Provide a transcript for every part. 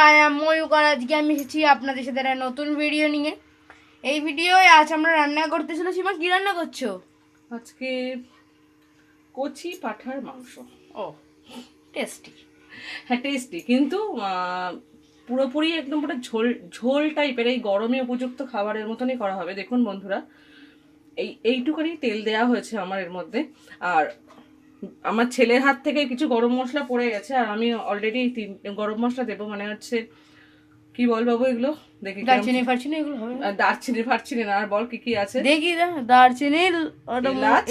I am Mayukh আর আজকে আমি এসেছি আপনাদের সাথে একটা নতুন ভিডিও নিয়ে। এই ভিডিওয় আজ আমরা রান্না করতে চলেছি। মা কি রান্না করছো? আজকে কচি পাঁঠার মাংস। ও টেস্টি। হ্যাঁ টেস্টি, কিন্তু পুরোপুরি একদম পুরো ঝোল ঝোল টাইপের, এই গরমে উপযুক্ত খাবারের মতনই করা হবে। দেখুন বন্ধুরা, এইটুখানি তেল দেওয়া হয়েছে আমার এর মধ্যে। আর আমার ছেলের হাত থেকে কিছু গরম মশলা পড়ে গেছে, আর আমি অলরেডি গরম মশলা দেবো, মানে হচ্ছে কি বল বাবু এগুলো দেখি। দারচিনি ফারচিনি এগুলো হবে? দারচিনি ফারচিনি না, আর বল কি কি আছে। দেখি দারচিনি,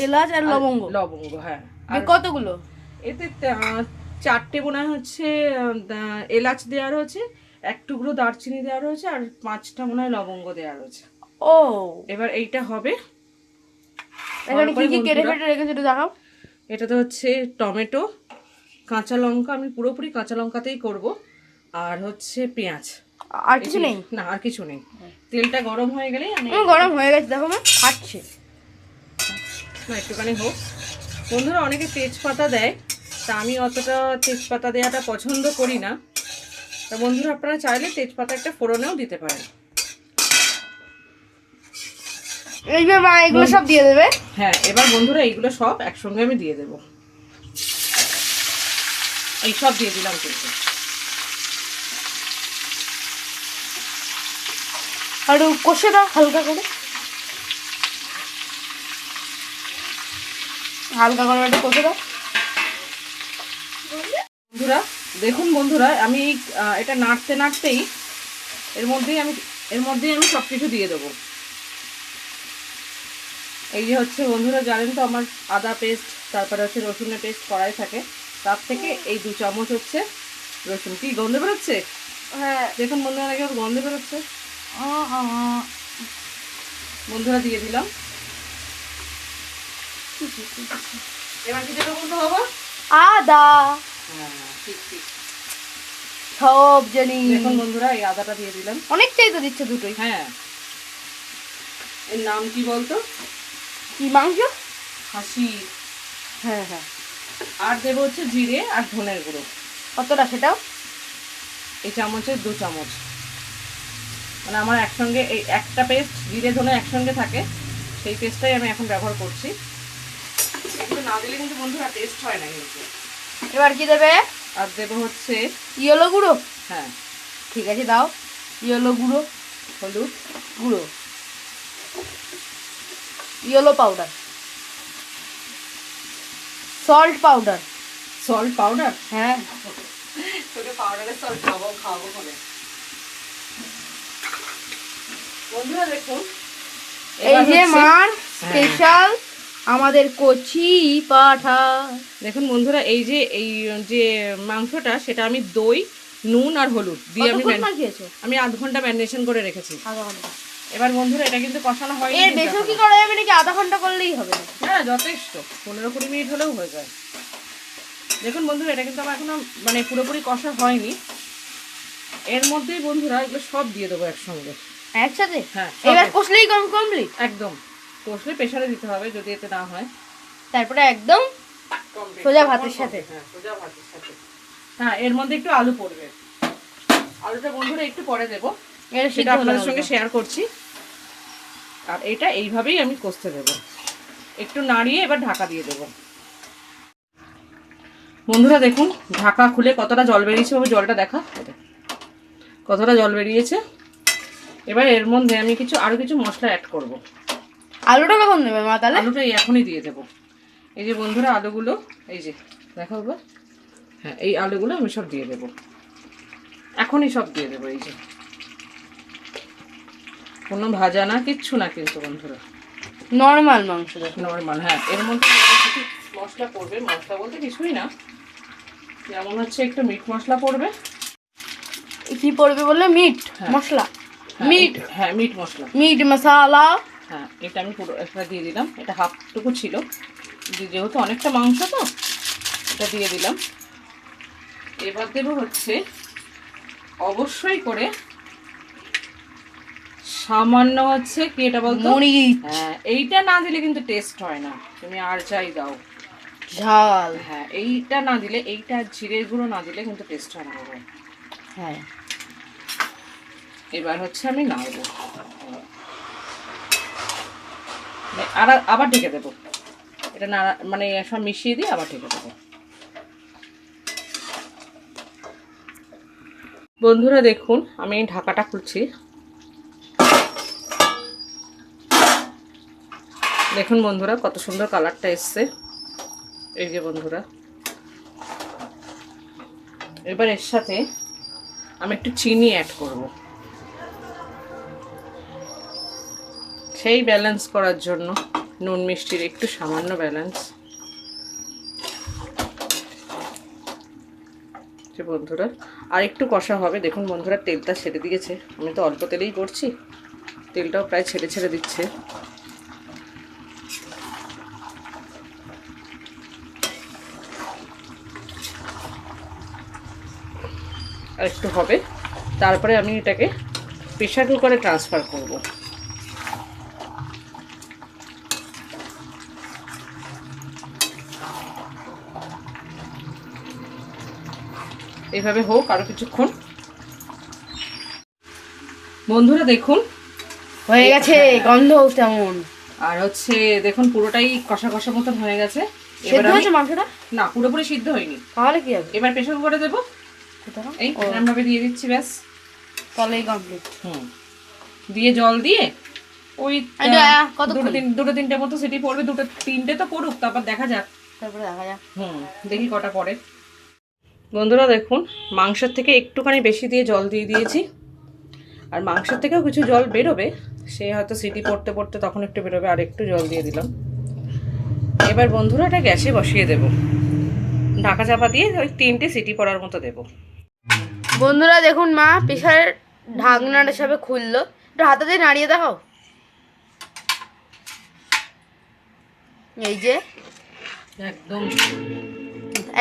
এলাচ আর লবঙ্গ। লবঙ্গ, হ্যাঁ। আর কতগুলো? এতে 4টে মনে হয় হচ্ছে এলাচ দেওয়া রয়েছে, 1 টুকরো দারচিনি দেওয়া রয়েছে, আর 5টা মনে হয় লবঙ্গ দেওয়া রয়েছে। ও এবার এইটা হবে। এখানে কি কি কেটে ফেটে রেখেছো একটু দেখাও। এটাতে হচ্ছে টমেটো, কাঁচা লঙ্কা, আমি পুরোপুরি কাঁচা লঙ্কাতেই করব, আর হচ্ছে পেঁয়াজ। আর কিছু নেই? না, আর কিছু নেই। তেলটা গরম হয়ে গেলেই আমি গরম হয়ে গেছে, দেখো মা ফাটছে না, একটুখানি হোক। বন্ধুরা অনেকে তেজপাতা দেয়, তা আমি অতটা তেজপাতা দেওয়াটা পছন্দ করি না। তা বন্ধুরা আপনারা চাইলে তেজপাতা একটা ফোড়নেও দিতে পারেন। এইবার মা এগুলো সব দিয়ে দেবে? হ্যাঁ, এবার বন্ধুরা এইগুলো সব একসঙ্গে আমি দিয়ে দেবো। এই সব দিয়ে দিলাম কিন্তু। আর কষে দাও হালকা করে, হালকা করে একটু কষে দাও বন্ধুরা দেখুন বন্ধুরা, আমি এটা নাড়তে নাড়তেই এর মধ্যেই আমি সব কিছু দিয়ে দেবো। এই যে হচ্ছে বন্ধুরা, জানেন তো আমার আদা পেস্ট, তারপরে হচ্ছে রসুনের পেস্ট করাই থাকে, তার থেকে এই 2 চামচ হচ্ছে রসুন। কি গন্ধ বেরোচ্ছে? হ্যাঁ দেখুন বন্ধুরা, নাকি গন্ধ বেরোচ্ছে। বন্ধুরা দিয়ে দিলাম। এবার কি দেবো বন্ধু বাবা? আদা। হ্যাঁ ঠিক ঠিক, সব জানি। দেখুন বন্ধুরা, এই আদাটা দিয়ে দিলাম। অনেকটাই তো দিচ্ছে দুটোই। হ্যাঁ, এর নাম কি বলতো? কি মাংস? খাসি। হ্যাঁ হ্যাঁ। আর দেবো হচ্ছে জিরে আর ধনের গুঁড়ো। কতটা সেটাও? এই চামচের 2 চামচ, মানে আমার একসঙ্গে এই একটা পেস্ট জিরে ধনে একসঙ্গে থাকে, সেই পেস্টটাই আমি এখন ব্যবহার করছি। এগুলো না দিলে কিন্তু বন্ধুরা টেস্ট হয় না কিন্তু। এবার কি দেবে? আর দেবো হচ্ছে ইয়েলো গুঁড়ো। হ্যাঁ ঠিক আছে দাও। ইয়েলো গুঁড়ো, হলুদ গুঁড়ো, yellow powder, salt powder. Salt powder? হ্যাঁ, তোকে পাউডারের সল্ট খাওয়াবো বলে। বন্ধুরা দেখুন, এই যে মার স্পেশাল আমাদের কচি পাঠা। দেখুন বন্ধুরা, এই যে মাংসটা, সেটা আমি দই, নুন আর হলুদ দিয়ে আমি 1/2 ঘন্টা ম্যারিনেশন করে রেখেছি। এবার বন্ধুরা এটা কিন্তু কষানো হয়নি। এর বেশিও কি করা যাবে নাকি? 1/2 ঘন্টা করলেই হবে? হ্যাঁ যথেষ্ট, 15-20 মিনিট হলেও হয়ে যায়। দেখুন বন্ধুরা, এটা কিন্তু আমার এখনো মানে পুরোপুরি কষা হয়নি। এর মধ্যেই বন্ধুরা এগুলো সব দিয়ে দেবো একসঙ্গে একসাথে। হ্যাঁ, এবার কষলেই কমপ্লিট। একদম কষলে প্রেসারে দিতে হবে, যদি এতে না হয়। তারপরে একদম সোজা ভাতের সাথে। হ্যাঁ সোজা ভাতের সাথে। হ্যাঁ, এর মধ্যে একটু আলু পড়বে। আলুটা বন্ধুরা একটু পরে দেবো, সেটা আপনাদের সঙ্গে শেয়ার করছি। আর এটা এইভাবেই আমি কষতে দেবো, একটু নাড়িয়ে এবার ঢাকা দিয়ে দেবো। বন্ধুরা দেখুন, ঢাকা খুলে কতটা জল বেরিয়েছে, জলটা দেখা কতটা জল বেরিয়েছে। এবার এর মধ্যে আমি আরো কিছু মশলা অ্যাড করব। আলুটা কখন দেবে মা তাহলে? আলুটা এখনই দিয়ে দেবো। এই যে বন্ধুরা আলুগুলো, এই যে দেখো গো, হ্যাঁ এই আলুগুলো আমি সব দিয়ে দেবো, এখনই সব দিয়ে দেবো। এই যে কোনো ভাজা না, কিচ্ছু না কিন্তু বন্ধুরা, নর্মাল মাংস, নর্মাল। হ্যাঁ, এর মধ্যে কিছু মশলা পড়বে, মশলা বলতে কিছুই না, যেমন হচ্ছে একটু মিট মশলা পড়বে। কি পড়বে বললে? মিট মশলা। মিট, হ্যাঁ মিট মশলা, মিট মশলা। হ্যাঁ এটা আমি পুরো একটা দিয়ে দিলাম, এটা হাফটুকু ছিল, যেহেতু অনেকটা মাংস তো এটা দিয়ে দিলাম। এবার দেবো হচ্ছে অবশ্যই করে সামান্য হচ্ছে কি এটা বলতো, হ্যাঁ এইটা না দিলে কিন্তু টেস্ট হয় না, তুমি আর যাই দাও ঝাল। হ্যাঁ এইটা না দিলে, এইটা জিরের গুঁড়ো না দিলে কিন্তু টেস্ট হয় না। হ্যাঁ এবার হচ্ছে আমি নাড়বো, আর আবার ঢেকে দেবো। এটা নাড়া মানে সব মিশিয়ে দিয়ে আবার ঢেকে দেবো। বন্ধুরা দেখুন আমি ঢাকাটা খুলছি। দেখুন বন্ধুরা কত সুন্দর কালারটা এসছে। এই যে বন্ধুরা, এবার এর সাথে আমি একটু চিনি অ্যাড করব, সেই ব্যালেন্স করার জন্য, নুন মিষ্টির একটু সামান্য ব্যালেন্স। বন্ধুরা আর একটু কষা হবে। দেখুন বন্ধুরা তেলটা ছেড়ে দিয়েছে, আমি তো অল্প তেলেই করছি, তেলটাও প্রায় ছেড়ে ছেড়ে দিচ্ছে। আর একটু হবে, তারপরে আমি এটাকে প্রেশার কুকারে ট্রান্সফার করব। এইভাবে হোক আরো কিছুক্ষণ। বন্ধুরা দেখুন হয়ে গেছে, গন্ধ তেমন। আর হচ্ছে দেখুন পুরোটাই কষা কষা মতন হয়ে গেছে। সেদ্ধ হয়েছে মাংসটা? না, পুরোপুরি সিদ্ধ হয়নি। তাহলে কি হবে? এবার প্রেসার কুকারে দেবো, এই এরকমভাবে দিয়ে দিচ্ছি, ব্যাস তাহলেই কমপ্লিট। দিয়ে জল দিয়ে ওই কত দুটো তিনটে মতো সিটি পড়বে, দুটো তিনটে তো পড়ুক, তারপর দেখা যাক। তারপরে দেখা যাক। দেখি কটা পড়ে। বন্ধুরা দেখুন মাংসের থেকে একটুখানি বেশি দিয়ে জল দিয়ে দিয়েছি, আর মাংসের থেকেও কিছু জল বেরোবে, সে হয়তো সিটি পড়তে পড়তে তখন একটু বেরোবে, আর একটু জল দিয়ে দিলাম। এবার বন্ধুরা এটা গ্যাসে বসিয়ে দেব, ঢাকা চাপা দিয়ে ওই 3টে সিটি পড়ার মতো দেব। বন্ধুরা দেখুন মা প্রেসারের ঢাকনাটা সবে খুললো, একটু হাতে দিয়ে নাড়িয়ে দেখাও। এই যে একদম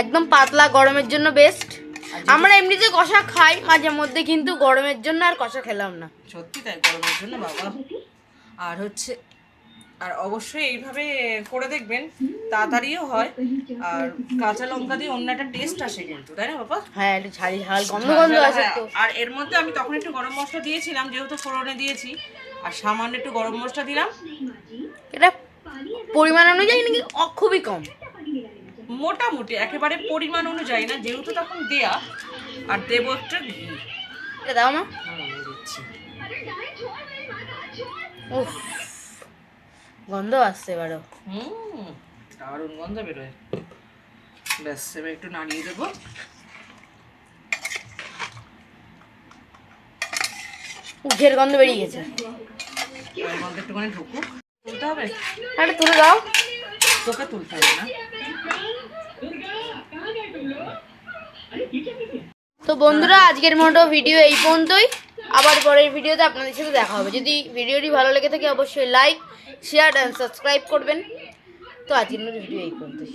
একদম পাতলা, গরমের জন্য বেস্ট। আমরা এমনিতে কষা খাই মাঝে মধ্যে, কিন্তু গরমের জন্য আর কষা খেলাম না। সত্যি তাই, গরমের জন্য বাবা। আর হচ্ছে আর অবশ্যই এইভাবে করে দেখবেন, তাড়াতাড়িও হয়, আর কাঁচা লঙ্কা দিয়ে অন্য একটা টেস্ট আসে কিন্তু, তাই না বাবা? হ্যাঁ, একটু ঝাল ঝাল গন্ধ গন্ধ আছে তো। আর এর মধ্যে আমি তখন একটু গরম মশলা দিয়েছিলাম, যেহেতু ফোড়নে দিয়েছি, আর সামান্য একটু গরম মশলা দিলাম। এটা পরিমাণ অনুযায়ী নাকি খুবই কম? মোটামুটি একেবারে পরিমাণ অনুযায়ী না, যেহেতু তখন দেয়া। আর দেবো একটা ঘি। এটা দাও মা। দিচ্ছি। উফ, গন্ধ আসছে এবারও। দারুণ গন্ধ বেরোয়। ব্যাস এবার একটু নাড়িয়ে দেবো। উঠের গন্ধ বেরিয়ে গেছে। এর মধ্যে একটুখানি ঢুকুক। তুলতে হবে? আরে তুলে দাও। তোকে তুলতে হবে না। তো বন্ধুরা আজকের মতো ভিডিও এই পর্যন্তই। আবার পরের ভিডিওতে আপনাদের সাথে দেখা হবে। যদি ভিডিওটি ভালো লেগে থাকে অবশ্যই লাইক, শেয়ার অ্যান্ড সাবস্ক্রাইব করবেন। তো আজকের মতো ভিডিও এই পর্যন্তই।